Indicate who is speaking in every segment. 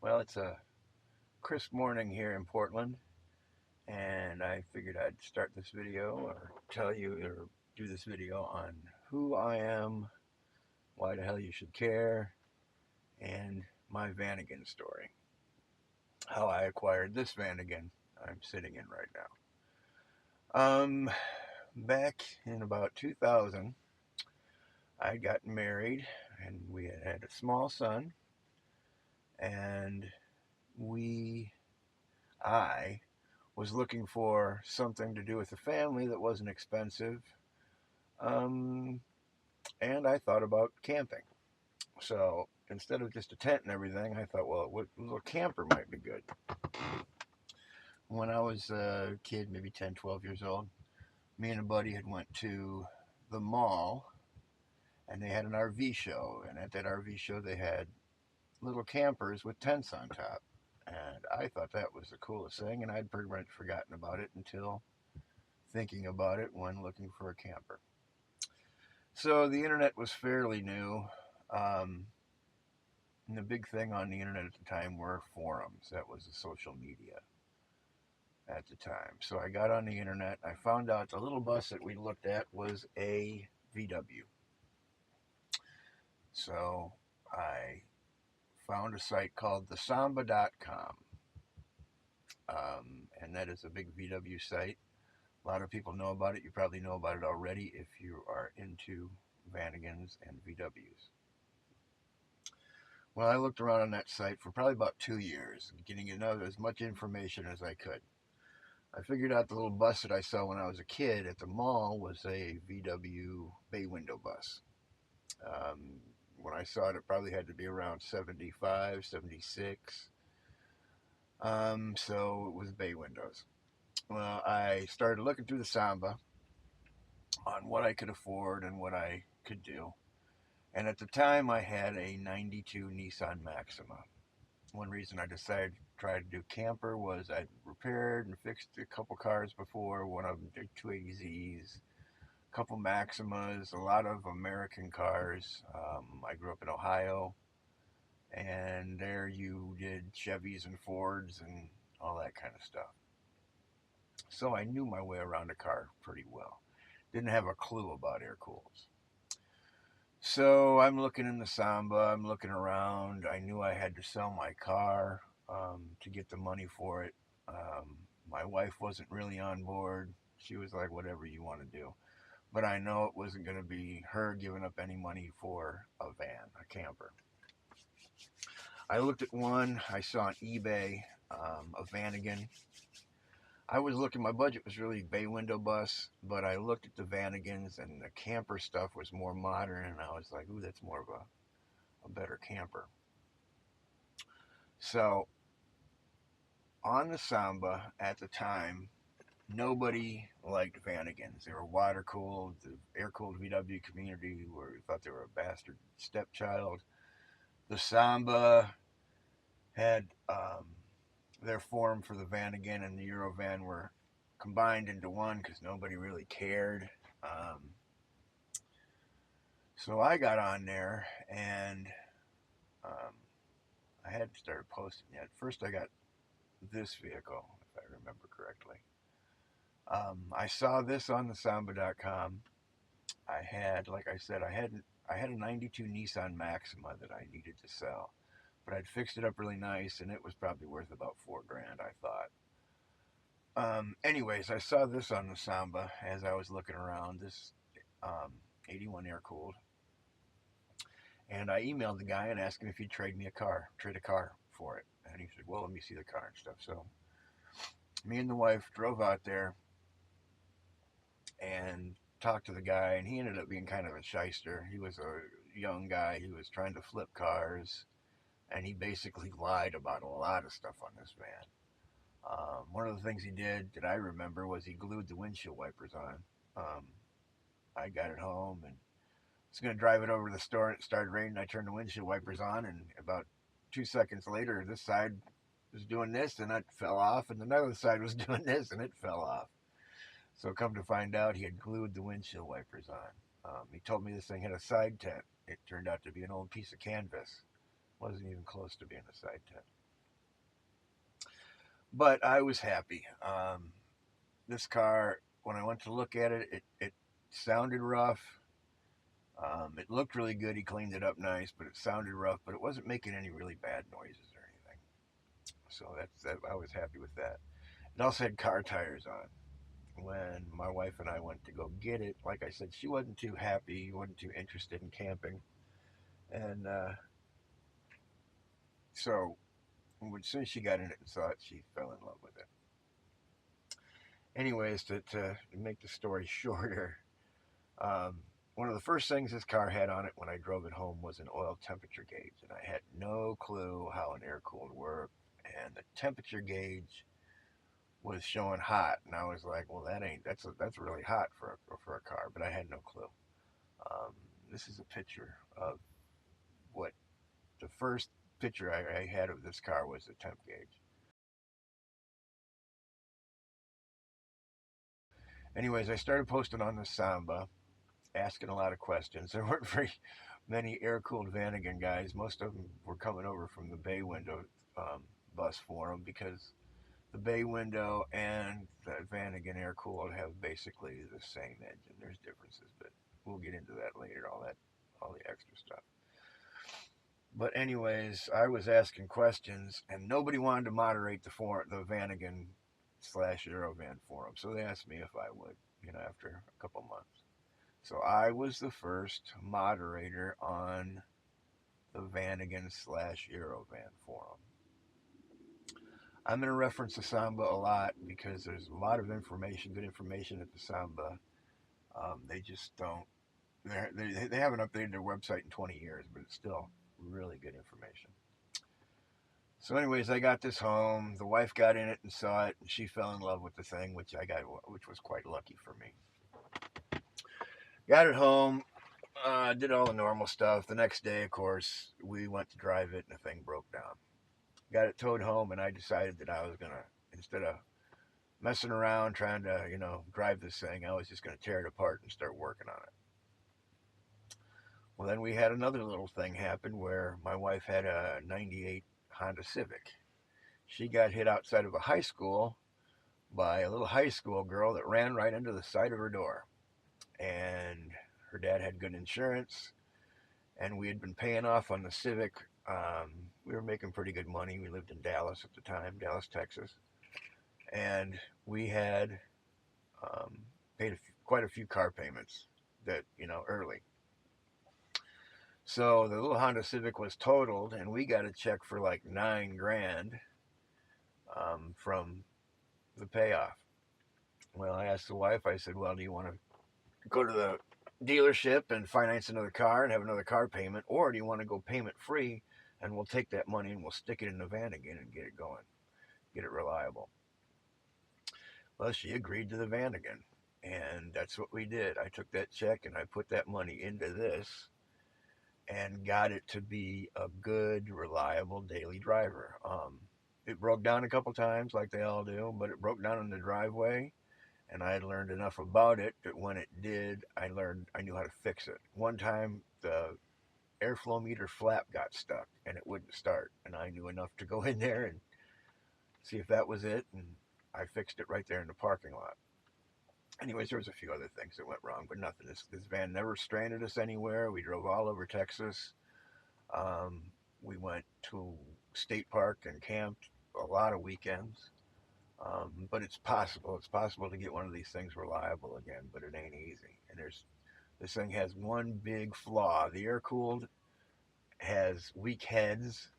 Speaker 1: Well, it's a crisp morning here in Portland, and I figured I'd start this video or tell you or do this video on who I am, why the hell you should care, and my Vanagon story. How I acquired this Vanagon I'm sitting in right now. Back in about 2000, I got married and we had a small son, and we, I was looking for something to do with the family that wasn't expensive. Um, and I thought about camping. So instead of just a tent and everything, I thought, well, a little camper might be good. When I was a kid, maybe 10, 12 years old, me and a buddy had went to the mall and they had an RV show. And at that RV show, they had little campers with tents on top. And I thought that was the coolest thing. And I'd pretty much forgotten about it until thinking about it when looking for a camper. So the internet was fairly new. Um, and the big thing on the internet at the time were forums. That was the social media at the time. So I got on the internet. I found out the little bus that we looked at was a VW. So I found a site called thesamba.com. And that is a big VW site. A lot of people know about it. You probably know about it already if you are into Vanagons and VWs. Well, I looked around on that site for probably about 2 years, getting to know as much information as I could. I figured out the little bus that I saw when I was a kid at the mall was a VW bay window bus. Um, when I saw it, it probably had to be around 75, 76. So it was bay windows. Well, I started looking through the Samba on what I could afford and what I could do. And at the time, I had a 92 Nissan Maxima. One reason I decided to try to do camper was I'd repaired and fixed a couple cars before. One of them did 280Zs, a couple Maximas, a lot of American cars. I grew up in Ohio, and there you did Chevys and Fords and all that kind of stuff. So I knew my way around a car pretty well. Didn't have a clue about air cools. So I'm looking in the Samba, I'm looking around. I knew I had to sell my car to get the money for it. My wife wasn't really on board. She was like, whatever you want to do. But I know it wasn't going to be her giving up any money for a van, a camper. I looked at one I saw on eBay, a Vanagon. I was looking, my budget was really bay window bus, but I looked at the Vanagons and the camper stuff was more modern, and I was like, ooh, that's more of a better camper. So on the Samba at the time, nobody liked Vanagons. They were water cooled. The air cooled VW community thought they were a bastard stepchild. The Samba had their form for the Vanagon and the Eurovan were combined into one because nobody really cared. So I got on there and um, I hadn't started posting yet. First, I got this vehicle, if I remember correctly. I saw this on the Samba.com. I had, like I said, I had a '92 Nissan Maxima that I needed to sell, but I'd fixed it up really nice, and it was probably worth about $4 grand, I thought. Anyways, I saw this on the Samba as I was looking around. This um, 81 air cooled, and I emailed the guy and asked him if he'd trade a car for it. And he said, "Well, let me see the car and stuff." So me and the wife drove out there and talked to the guy, and he ended up being kind of a shyster. He was a young guy who was trying to flip cars, and he basically lied about a lot of stuff on this van. One of the things he did that I remember was he glued the windshield wipers on. Um, I got it home and was going to drive it over to the store, and it started raining. I turned the windshield wipers on, and about 2 seconds later, this side was doing this, and it fell off, and another side was doing this, and it fell off. So come to find out, he had glued the windshield wipers on. He told me this thing had a side tent. It turned out to be an old piece of canvas. Wasn't even close to being a side tent. But I was happy. This car, when I went to look at it, it sounded rough. It looked really good. He cleaned it up nice, but it sounded rough. But it wasn't making any really bad noises or anything. So I was happy with that. It also had car tires on. When my wife and I went to go get it, like I said, she wasn't too happy, wasn't too interested in camping, and so as soon as she got in it and saw it, she fell in love with it. Anyways, to make the story shorter, um, one of the first things this car had on it when I drove it home was an oil temperature gauge, and I had no clue how an air cooled worked. And the temperature gauge was showing hot, and I was like, "Well, that's really hot for a car," but I had no clue. Um, this is a picture of what the first picture I had of this car was the temp gauge. Anyways, I started posting on the Samba, asking a lot of questions. There weren't very many air-cooled Vanagon guys. Most of them were coming over from the bay window um, bus forum because the bay window and the Vanagon air-cooled have basically the same engine. There's differences, but we'll get into that later. All the extra stuff. But anyways, I was asking questions, and nobody wanted to moderate the Vanagon slash Eurovan forum. So they asked me if I would, after a couple months. So I was the first moderator on the Vanagon slash Eurovan forum. I'm going to reference the Samba a lot because there's a lot of information, good information at the Samba. They just don't. They haven't updated their website in 20 years, but it's still really good information. So, anyways, I got this home. The wife got in it and saw it, and she fell in love with the thing, which was quite lucky for me. Got it home, did all the normal stuff. The next day, of course, we went to drive it, and the thing broke down. Got it towed home, and I decided that I was gonna, instead of messing around trying to, drive this thing, I was just gonna tear it apart and start working on it. Well, then we had another little thing happen where my wife had a '98 Honda Civic. She got hit outside of a high school by a little high school girl that ran right into the side of her door. And her dad had good insurance, and we had been paying off on the Civic. We were making pretty good money. We lived in Dallas at the time, Dallas, Texas, and we had paid quite a few car payments that early. So the little Honda Civic was totaled, and we got a check for like 9 grand from the payoff. Well, I asked the wife. I said, "Well, do you want to go to the dealership and finance another car and have another car payment, or do you want to go payment free and we'll take that money and we'll stick it in the van again and get it going, get it reliable?" Well, she agreed to the van again, and that's what we did. I took that check and I put that money into this and got it to be a good, reliable daily driver. It broke down a couple times, like they all do, but it broke down in the driveway, and I had learned enough about it that when it did, I knew how to fix it. One time, the airflow meter flap got stuck and it wouldn't start, and I knew enough to go in there and see if that was it, and I fixed it right there in the parking lot. Anyways, there was a few other things that went wrong, but nothing. This van never stranded us anywhere. We drove all over Texas. Um, we went to state park and camped a lot of weekends. But it's possible. It's possible to get one of these things reliable again, but it ain't easy. And this thing has one big flaw. The air cooled has weak heads.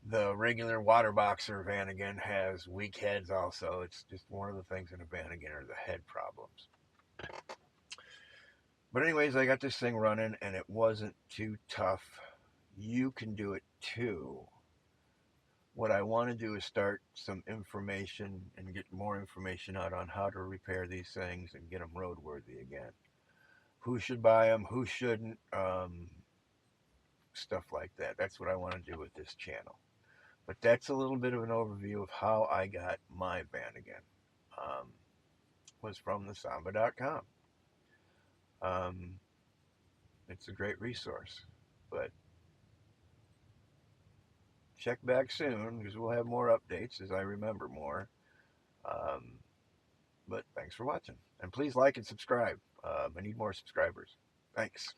Speaker 1: The regular water boxer Vanagon has weak heads also. It's just one of the things in a Vanagon are the head problems. But anyways, I got this thing running and it wasn't too tough. You can do it too. What I want to do is start some information and get more information out on how to repair these things and get them roadworthy again. Who should buy them? Who shouldn't? Stuff like that. That's what I want to do with this channel. But that's a little bit of an overview of how I got my Vanagon. Was from the Samba.com. It's a great resource, but check back soon because we'll have more updates as I remember more. Um, but thanks for watching. And please like and subscribe. I need more subscribers. Thanks.